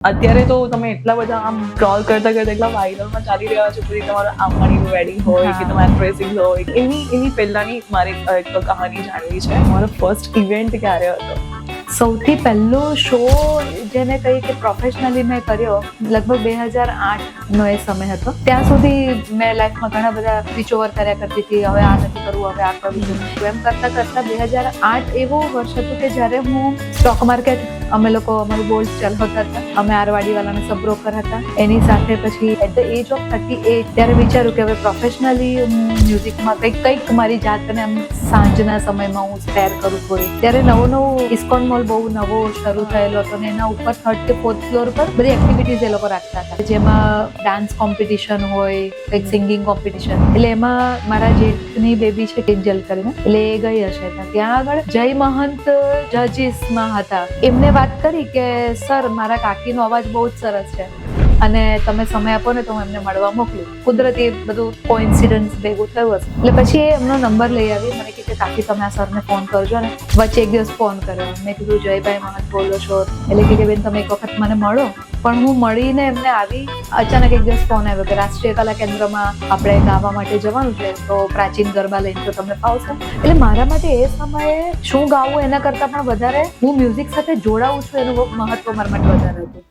અત્યારે તો તમે એટલા બધા આમ સ્ક્રોલ કરતા એટલા વાયરલમાં ચાલી રહ્યા છો, પછી તમારું આંગણીનું વેડિંગ હોય કે તમારા ડ્રેસિંગ હોય, એની પહેલાની મારે એક કહાની જાણવી છે. મારો ફર્સ્ટ ઇવેન્ટ ક્યારે હતો? સૌથી પહેલો શો જેને કહી કે પ્રોફેશનલી મેં કર્યો લગભગ 2008નો એ સમય હતો. ત્યાં સુધી મેં લાઈફમાં ઘણા બધા સ્વિચ ઓવર કર્યા કરતી હતી. હવે આ નથી કરવું, હવે આ કરવું છે. એમ કરતા 2008 એવું વર્ષ હતું કે જ્યારે હું સ્ટોક માર્કેટ અમારું બોલ્ડ ચલાવતા હતા. અમે આરવાડીવાલાના સબ બ્રોકર હતા. એની સાથે પછી એટ ધ એજ ઓફ 38 ત્યારે વિચાર્યું કે હવે પ્રોફેશનલી હું મ્યુઝિકમાં કંઈક મારી જાતને આમ સાંજના સમયમાં હું સ્પેર કરું થોડી. ત્યારે નવું ઇસ્કોન મોલ બહુ નવો શરૂ થયેલો હતો ને એના ઉપર 3rd કે 4th ફ્લોર પર બધી એક્ટિવિટીઝ એ લોકો રાખતા હતા, જેમાં ડાન્સ કોમ્પિટિશન હોય, કંઈક સિંગિંગ કોમ્પિટિશન. એટલે એમાં મારા જેઠની બેબી છે કિંજલ કરીને, એટલે એ ગઈ હશે. ત્યાં આગળ જય મહંત જજીસમાં હતા. એમને વાત કરી કે સર, મારા કાકીનો અવાજ બહુ જ સરસ છે અને તમે સમય આપો ને તો હું એમને મળવા મોકલું. કુદરતી બધું કોઇન્સિડન્સ ભેગું થયું હશે. એટલે પછી એ એમનો નંબર લઈ આવી. મને કહે કે કાકી તમે આ સરને ફોન કરજો ને. વચ્ચે એક દિવસ ફોન કર્યો. મેં કીધું જયભાઈ મહંત બોલો છો? એટલે કે બેન તમે એક વખત મને મળો. પણ હું મળીને એમને આવી. અચાનક એક દિવસ ફોન આવ્યો કે રાષ્ટ્રીય કલા કેન્દ્રમાં આપણે ગાવા માટે જવાનું છે, તો પ્રાચીન ગરબા લઈને તો તમને ફાવશે? એટલે મારા માટે એ સમયે શું ગાવું એના કરતાં પણ વધારે હું મ્યુઝિક સાથે જોડાવું છું એનું મહત્વ મારા માટે વધારે હતું.